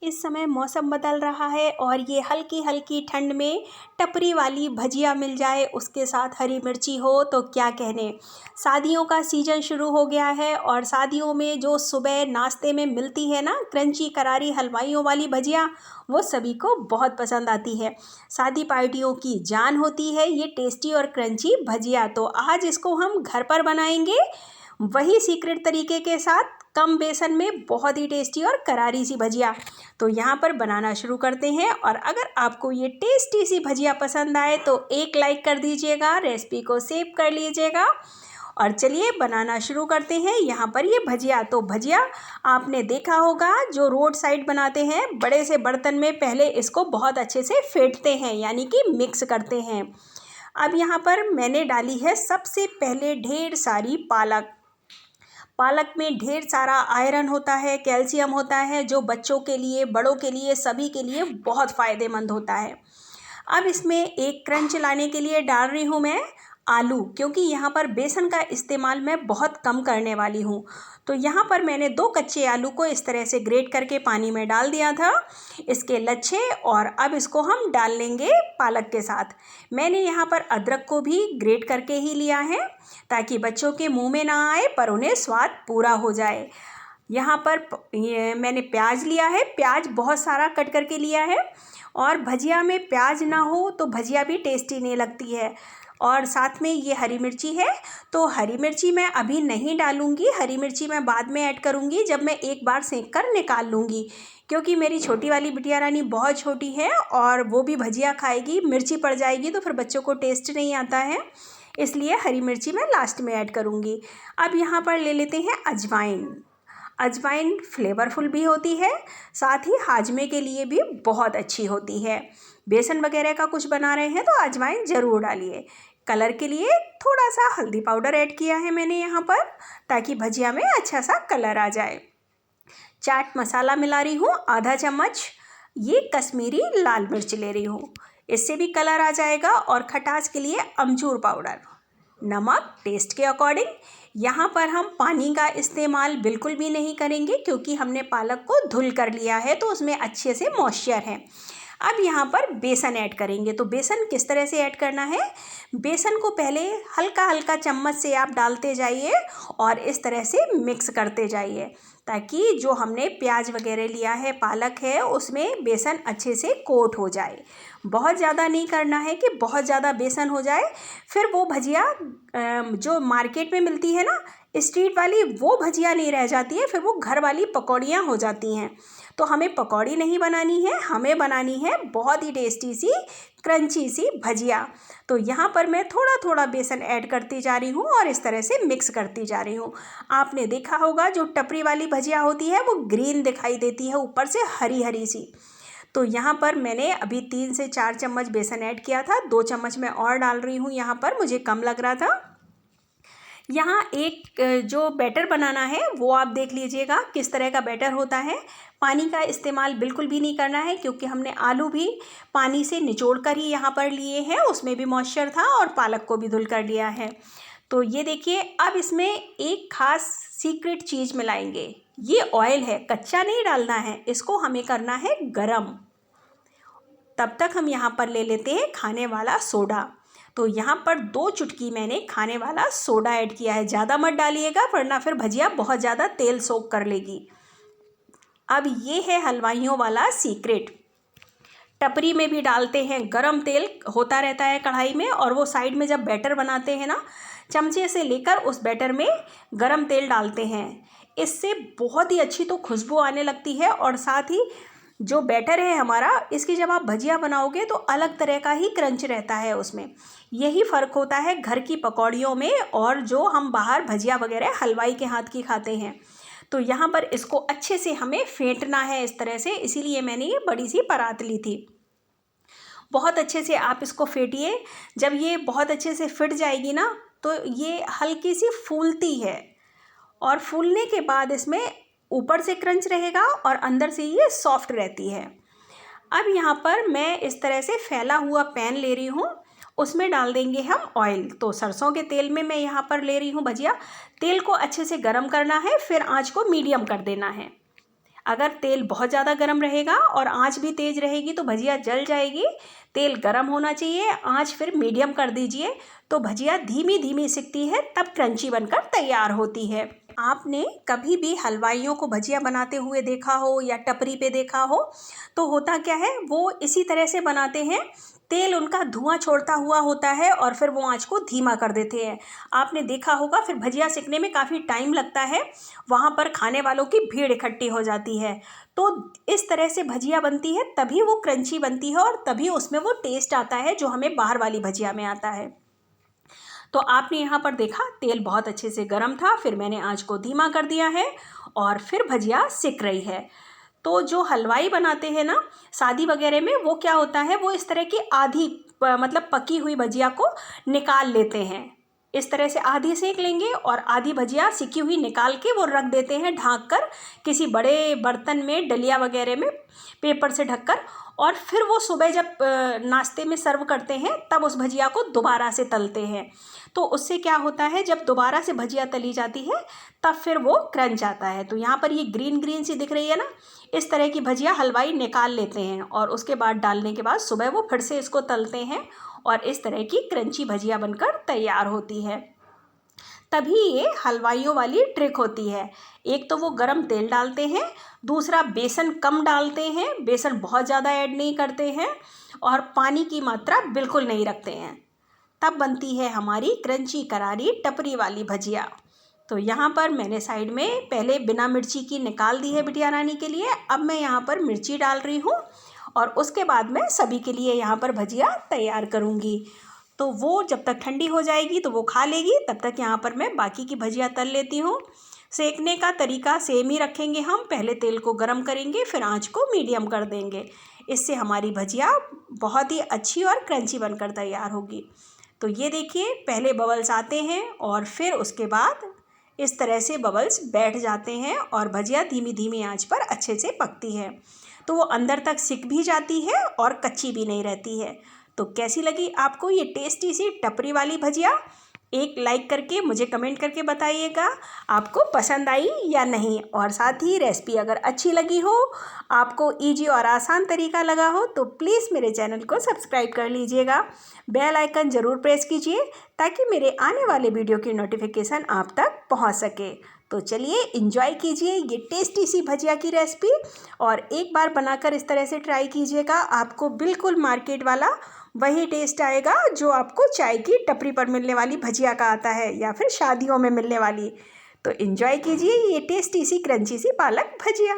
इस समय मौसम बदल रहा है और ये हल्की हल्की ठंड में टपरी वाली भजिया मिल जाए, उसके साथ हरी मिर्ची हो तो क्या कहने। शादियों का सीज़न शुरू हो गया है और शादियों में जो सुबह नाश्ते में मिलती है ना क्रंची करारी हलवाइयों वाली भजिया, वो सभी को बहुत पसंद आती है। शादी पार्टियों की जान होती है ये टेस्टी और क्रंची भजिया। तो आज इसको हम घर पर बनाएंगे, वही सीक्रेट तरीके के साथ, कम बेसन में बहुत ही टेस्टी और करारी सी भजिया। तो यहाँ पर बनाना शुरू करते हैं। और अगर आपको ये टेस्टी सी भजिया पसंद आए तो एक लाइक कर दीजिएगा, रेसिपी को सेव कर लीजिएगा। और चलिए बनाना शुरू करते हैं। यहाँ पर ये भजिया, तो भजिया आपने देखा होगा जो रोड साइड बनाते हैं, बड़े से बर्तन में पहले इसको बहुत अच्छे से फेंटते हैं, यानी कि मिक्स करते हैं। अब यहाँ पर मैंने डाली है सबसे पहले ढेर सारी पालक। पालक में ढेर सारा आयरन होता है, कैल्शियम होता है, जो बच्चों के लिए, बड़ों के लिए, सभी के लिए बहुत फ़ायदेमंद होता है। अब इसमें एक क्रंच लाने के लिए डाल रही हूँ मैं आलू, क्योंकि यहाँ पर बेसन का इस्तेमाल मैं बहुत कम करने वाली हूँ। तो यहाँ पर मैंने 2 कच्चे आलू को इस तरह से ग्रेट करके पानी में डाल दिया था, इसके लच्छे। और अब इसको हम डाल लेंगे पालक के साथ। मैंने यहाँ पर अदरक को भी ग्रेट करके ही लिया है, ताकि बच्चों के मुंह में ना आए पर उन्हें स्वाद पूरा हो जाए। यहाँ पर मैंने प्याज लिया है, प्याज बहुत सारा कट करके लिया है। और भजिया में प्याज ना हो तो भजिया भी टेस्टी नहीं लगती है। और साथ में ये हरी मिर्ची है, तो हरी मिर्ची मैं अभी नहीं डालूँगी, हरी मिर्ची मैं बाद में ऐड करूँगी जब मैं एक बार सेंक कर निकाल लूँगी। क्योंकि मेरी छोटी वाली बिटिया रानी बहुत छोटी है और वो भी भजिया खाएगी, मिर्ची पड़ जाएगी तो फिर बच्चों को टेस्ट नहीं आता है, इसलिए हरी मिर्ची मैं लास्ट में ऐड करूँगी। अब यहाँ पर ले लेते हैं अजवाइन। अजवाइन फ्लेवरफुल भी होती है, साथ ही हाजमे के लिए भी बहुत अच्छी होती है। बेसन वगैरह का कुछ बना रहे हैं तो अजवाइन ज़रूर डालिए। कलर के लिए थोड़ा सा हल्दी पाउडर ऐड किया है मैंने यहाँ पर, ताकि भजिया में अच्छा सा कलर आ जाए। चाट मसाला मिला रही हूँ आधा चम्मच, ये कश्मीरी लाल मिर्च ले रही हूँ, इससे भी कलर आ जाएगा। और खटास के लिए अमचूर पाउडर, नमक टेस्ट के अकॉर्डिंग। यहाँ पर हम पानी का इस्तेमाल बिल्कुल भी नहीं करेंगे, क्योंकि हमने पालक को धुल कर लिया है तो उसमें अच्छे से मॉइस्चर है। अब यहाँ पर बेसन ऐड करेंगे। तो बेसन किस तरह से ऐड करना है, बेसन को पहले हल्का हल्का चम्मच से आप डालते जाइए और इस तरह से मिक्स करते जाइए, ताकि जो हमने प्याज वगैरह लिया है, पालक है, उसमें बेसन अच्छे से कोट हो जाए। बहुत ज़्यादा नहीं करना है कि बहुत ज़्यादा बेसन हो जाए, फिर वो भजिया जो मार्केट में मिलती है ना स्ट्रीट वाली, वो भजिया नहीं रह जाती है, फिर वो घर वाली पकौड़ियाँ हो जाती हैं। तो हमें पकौड़ी नहीं बनानी है, हमें बनानी है बहुत ही टेस्टी सी क्रंची सी भजिया। तो यहाँ पर मैं थोड़ा थोड़ा बेसन ऐड करती जा रही हूँ और इस तरह से मिक्स करती जा रही हूँ। आपने देखा होगा जो टपरी वाली भजिया होती है वो ग्रीन दिखाई देती है, ऊपर से हरी हरी सी। तो यहाँ पर मैंने अभी 3 से 4 चम्मच बेसन ऐड किया था, 2 चम्मच मैं और डाल रही हूँ, यहाँ पर मुझे कम लग रहा था। यहाँ एक जो बैटर बनाना है वो आप देख लीजिएगा किस तरह का बैटर होता है। पानी का इस्तेमाल बिल्कुल भी नहीं करना है, क्योंकि हमने आलू भी पानी से निचोड़ कर ही यहाँ पर लिए हैं, उसमें भी मॉइस्चर था, और पालक को भी धुल कर लिया है। तो ये देखिए, अब इसमें एक खास सीक्रेट चीज़ मिलाएंगे, ये ऑयल है, कच्चा नहीं डालना है, इसको हमें करना है गरम। तब तक हम यहाँ पर ले लेते हैं खाने वाला सोडा। तो यहाँ पर 2 चुटकी मैंने खाने वाला सोडा ऐड किया है, ज़्यादा मत डालिएगा वरना फिर भजिया बहुत ज़्यादा तेल सोख कर लेगी। अब ये है हलवाइयों वाला सीक्रेट। टपरी में भी डालते हैं, गरम तेल होता रहता है कढ़ाई में, और वो साइड में जब बैटर बनाते हैं ना, चमचे से लेकर उस बैटर में गरम तेल डालते हैं। इससे बहुत ही अच्छी तो खुशबू आने लगती है, और साथ ही जो बैटर है हमारा, इसकी जब आप भजिया बनाओगे तो अलग तरह का ही क्रंच रहता है उसमें। यही फ़र्क होता है घर की पकौड़ियों में और जो हम बाहर भजिया वगैरह हलवाई के हाथ की खाते हैं। तो यहाँ पर इसको अच्छे से हमें फेंटना है इस तरह से, इसीलिए मैंने ये बड़ी सी परात ली थी। बहुत अच्छे से आप इसको फेंटिए। जब ये बहुत अच्छे से फिट जाएगी ना, तो ये हल्की सी फूलती है, और फूलने के बाद इसमें ऊपर से क्रंच रहेगा और अंदर से ये सॉफ्ट रहती है। अब यहाँ पर मैं इस तरह से फैला हुआ पैन ले रही हूँ, उसमें डाल देंगे हम ऑयल। तो सरसों के तेल में मैं यहाँ पर ले रही हूँ भजिया। तेल को अच्छे से गर्म करना है, फिर आंच को मीडियम कर देना है। अगर तेल बहुत ज़्यादा गर्म रहेगा और आंच भी तेज़ रहेगी तो भजिया जल जाएगी। तेल गर्म होना चाहिए, आंच फिर मीडियम कर दीजिए, तो भजिया धीमी धीमी सिकती है, तब क्रंची बनकर तैयार होती है। आपने कभी भी हलवाइयों को भजिया बनाते हुए देखा हो या टपरी पे देखा हो, तो होता क्या है, वो इसी तरह से बनाते हैं। तेल उनका धुआं छोड़ता हुआ होता है और फिर वो आंच को धीमा कर देते हैं। आपने देखा होगा, फिर भजिया सिकने में काफ़ी टाइम लगता है, वहाँ पर खाने वालों की भीड़ इकट्ठी हो जाती है। तो इस तरह से भजिया बनती है, तभी वो क्रंची बनती है और तभी उसमें वो टेस्ट आता है जो हमें बाहर वाली भजिया में आता है। तो आपने यहाँ पर देखा, तेल बहुत अच्छे से गर्म था, फिर मैंने आंच को धीमा कर दिया है और फिर भजिया सिक रही है। तो जो हलवाई बनाते हैं ना शादी वगैरह में, वो क्या होता है, वो इस तरह की आधी मतलब पकी हुई भजिया को निकाल लेते हैं। इस तरह से आधी सेक लेंगे और आधी भजिया सिकी हुई निकाल के वो रख देते हैं ढक कर, किसी बड़े बर्तन में, डलिया वगैरह में पेपर से ढककर। और फिर वो सुबह जब नाश्ते में सर्व करते हैं, तब उस भजिया को दोबारा से तलते हैं। तो उससे क्या होता है, जब दोबारा से भजिया तली जाती है तब फिर वो क्रंच आता है। तो यहाँ पर ये ग्रीन ग्रीन सी दिख रही है ना, इस तरह की भजिया हलवाई निकाल लेते हैं और उसके बाद डालने के बाद सुबह वो फिर से इसको तलते हैं और इस तरह की क्रंची भजिया बनकर तैयार होती है। तभी ये हलवाइयों वाली ट्रिक होती है। एक तो वो गरम तेल डालते हैं, दूसरा बेसन कम डालते हैं, बेसन बहुत ज़्यादा ऐड नहीं करते हैं और पानी की मात्रा बिल्कुल नहीं रखते हैं, तब बनती है हमारी क्रंची करारी टपरी वाली भजिया। तो यहाँ पर मैंने साइड में पहले बिना मिर्ची की निकाल दी है बिटिया रानी के लिए, अब मैं यहाँ पर मिर्ची डाल रही हूँ और उसके बाद मैं सभी के लिए यहाँ पर भजिया तैयार करूँगी। तो वो जब तक ठंडी हो जाएगी तो वो खा लेगी, तब तक यहाँ पर मैं बाकी की भजिया तल लेती हूँ। सेकने का तरीका सेम ही रखेंगे हम, पहले तेल को गरम करेंगे, फिर आंच को मीडियम कर देंगे। इससे हमारी भजिया बहुत ही अच्छी और क्रंची बनकर तैयार होगी। तो ये देखिए, पहले बबल्स आते हैं और फिर उसके बाद इस तरह से बबल्स बैठ जाते हैं और भजिया धीमी धीमी आंच पर अच्छे से पकती है। तो वो अंदर तक सिक भी जाती है और कच्ची भी नहीं रहती है। तो कैसी लगी आपको ये टेस्टी सी टपरी वाली भजिया? एक लाइक करके मुझे कमेंट करके बताइएगा आपको पसंद आई या नहीं। और साथ ही रेसिपी अगर अच्छी लगी हो, आपको इजी और आसान तरीका लगा हो, तो प्लीज़ मेरे चैनल को सब्सक्राइब कर लीजिएगा। बेल आइकन ज़रूर प्रेस कीजिए ताकि मेरे आने वाले वीडियो की नोटिफिकेशन आप तक पहुंच सके। तो चलिए एंजॉय कीजिए ये टेस्टी सी भजिया की रेसिपी और एक बार बनाकर इस तरह से ट्राई कीजिएगा। आपको बिल्कुल मार्केट वाला वही टेस्ट आएगा जो आपको चाय की टपरी पर मिलने वाली भजिया का आता है या फिर शादियों में मिलने वाली। तो एंजॉय कीजिए ये टेस्टी सी क्रंची सी पालक भजिया।